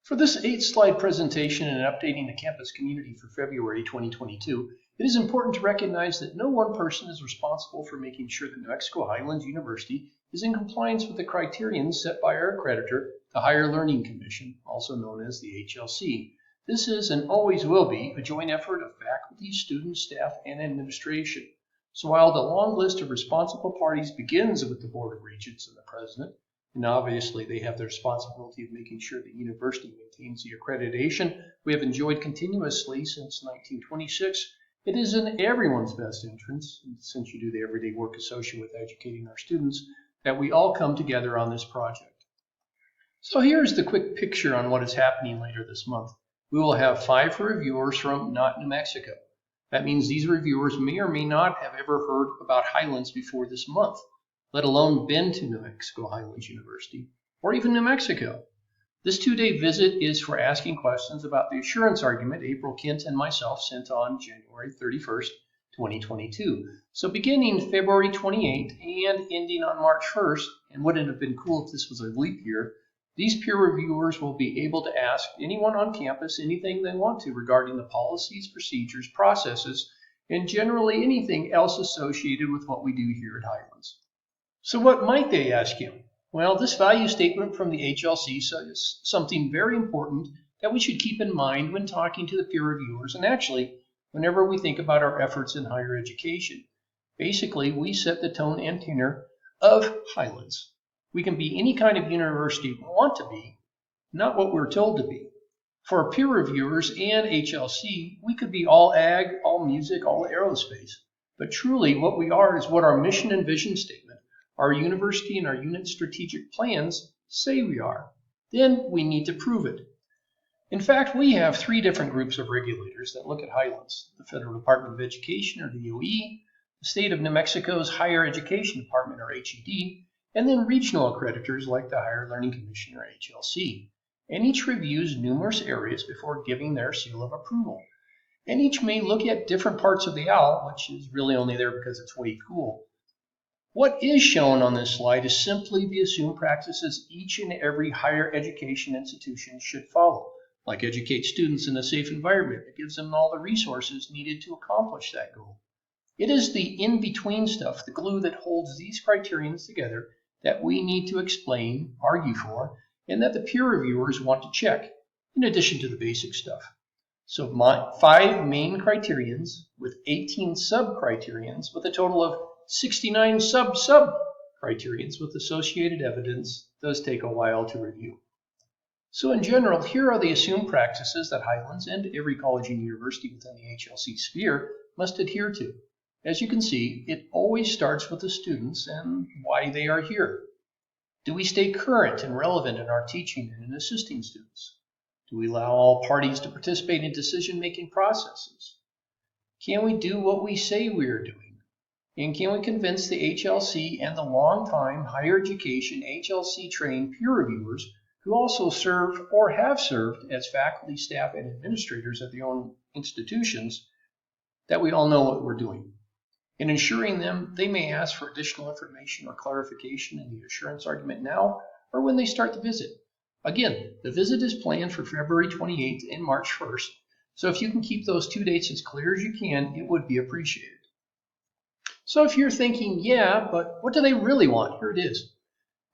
For this 8-slide presentation and updating the campus community for February 2022, it is important to recognize that no one person is responsible for making sure that New Mexico Highlands University is in compliance with the criterion set by our accreditor, the Higher Learning Commission, also known as the HLC. This is and always will be a joint effort of faculty, students, staff, and administration. So while the long list of responsible parties begins with the Board of Regents and the President, and obviously they have the responsibility of making sure the university maintains the accreditation we have enjoyed continuously since 1926, it is in everyone's best interest, since you do the everyday work associated with educating our students, that we all come together on this project. So here's the quick picture on what is happening later this month. We will have 5 reviewers from not New Mexico. That means these reviewers may or may not have ever heard about Highlands before this month, let alone been to New Mexico Highlands University, or even New Mexico. This 2-day visit is for asking questions about the assurance argument April Kent and myself sent on January 31st, 2022. So beginning February 28th and ending on March 1st, and wouldn't it have been cool if this was a leap year, these peer reviewers will be able to ask anyone on campus anything they want to regarding the policies, procedures, processes, and generally anything else associated with what we do here at Highlands. So what might they ask you? Well, this value statement from the HLC says something very important that we should keep in mind when talking to the peer reviewers, and actually, whenever we think about our efforts in higher education. Basically, we set the tone and tenor of Highlands. We can be any kind of university we want to be, not what we're told to be. For peer reviewers and HLC, we could be all ag, all music, all aerospace. But truly, what we are is what our mission and vision statement, our university and our unit strategic plans say we are. Then we need to prove it. In fact, we have 3 different groups of regulators that look at Highlands: the Federal Department of Education, or DOE, the State of New Mexico's Higher Education Department, or HED, and then regional accreditors like the Higher Learning Commission, or HLC. And each reviews numerous areas before giving their seal of approval. And each may look at different parts of the owl, which is really only there because it's way cool. What is shown on this slide is simply the assumed practices each and every higher education institution should follow, like educate students in a safe environment that gives them all the resources needed to accomplish that goal. It is the in-between stuff, the glue that holds these criterions together, that we need to explain, argue for, and that the peer reviewers want to check, in addition to the basic stuff. So 5 main criterions with 18 sub-criterions with a total of 69 sub-criterions with associated evidence does take a while to review. So in general, here are the assumed practices that Highlands and every college and university within the HLC sphere must adhere to. As you can see, it always starts with the students and why they are here. Do we stay current and relevant in our teaching and in assisting students? Do we allow all parties to participate in decision-making processes? Can we do what we say we are doing? And can we convince the HLC and the long-time higher education HLC-trained peer reviewers who also serve or have served as faculty, staff, and administrators at their own institutions that we all know what we're doing? In ensuring them, they may ask for additional information or clarification in the assurance argument now or when they start the visit. Again, the visit is planned for February 28th and March 1st, so if you can keep those 2 dates as clear as you can, it would be appreciated. So if you're thinking, yeah, but what do they really want? Here it is.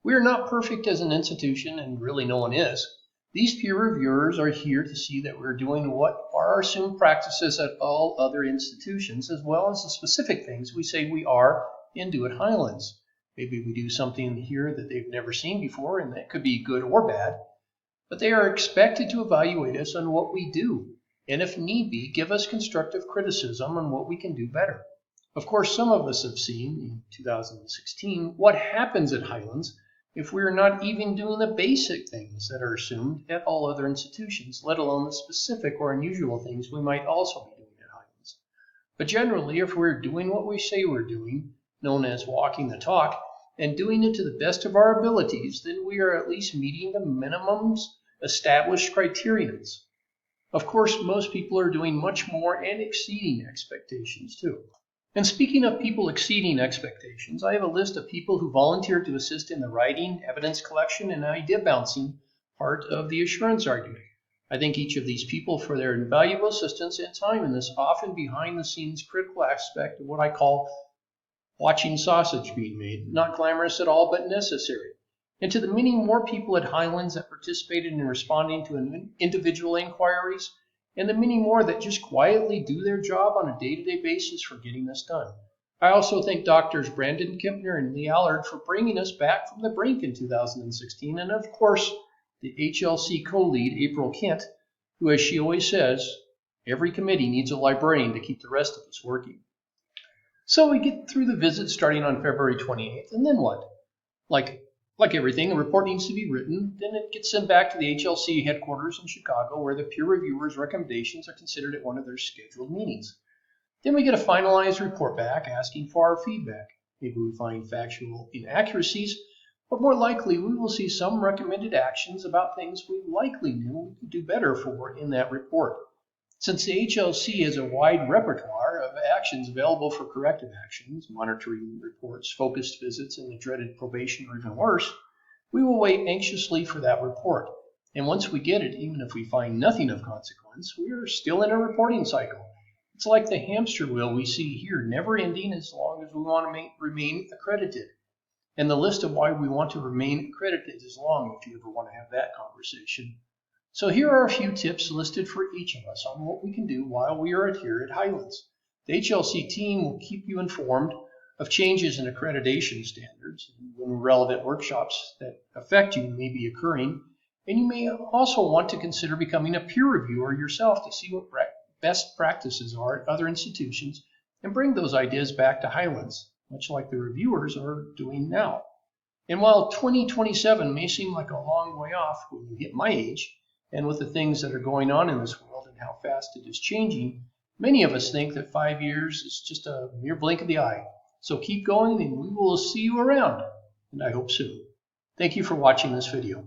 We are not perfect as an institution, and really no one is. These peer reviewers are here to see that we're doing what are our assumed practices at all other institutions, as well as the specific things we say we are and do at Highlands. Maybe we do something here that they've never seen before, and that could be good or bad. But they are expected to evaluate us on what we do, and if need be, give us constructive criticism on what we can do better. Of course, some of us have seen in 2016 what happens at Highlands if we are not even doing the basic things that are assumed at all other institutions, let alone the specific or unusual things we might also be doing at Highlands. But generally, if we're doing what we say we're doing, known as walking the talk, and doing it to the best of our abilities, then we are at least meeting the minimums established criterions. Of course, most people are doing much more and exceeding expectations too. And speaking of people exceeding expectations, I have a list of people who volunteered to assist in the writing, evidence collection, and idea bouncing part of the assurance argument. I thank each of these people for their invaluable assistance and time in this often behind-the-scenes critical aspect of what I call watching sausage being made. Not glamorous at all, but necessary. And to the many more people at Highlands that participated in responding to individual inquiries, and the many more that just quietly do their job on a day-to-day basis for getting this done. I also thank Doctors Brandon Kempner and Lee Allard for bringing us back from the brink in 2016, and of course, the HLC co-lead, April Kent, who, as she always says, every committee needs a librarian to keep the rest of us working. So we get through the visit starting on February 28th, and then what? Like everything, a report needs to be written, then it gets sent back to the HLC headquarters in Chicago, where the peer reviewers' recommendations are considered at one of their scheduled meetings. Then we get a finalized report back asking for our feedback. Maybe we find factual inaccuracies, but more likely we will see some recommended actions about things we likely knew we could do better for in that report. Since the HLC has a wide repertoire of actions available for corrective actions, monitoring reports, focused visits, and the dreaded probation or even worse, we will wait anxiously for that report. And once we get it, even if we find nothing of consequence, we are still in a reporting cycle. It's like the hamster wheel we see here, never ending as long as we want to remain accredited. And the list of why we want to remain accredited is long if you ever want to have that conversation. So here are a few tips listed for each of us on what we can do while we are here at Highlands. The HLC team will keep you informed of changes in accreditation standards when relevant workshops that affect you may be occurring, and you may also want to consider becoming a peer reviewer yourself to see what best practices are at other institutions and bring those ideas back to Highlands, much like the reviewers are doing now. And while 2027 may seem like a long way off when you hit my age, and with the things that are going on in this world and how fast it is changing, many of us think that 5 years is just a mere blink of the eye. So keep going and we will see you around, and I hope soon. Thank you for watching this video.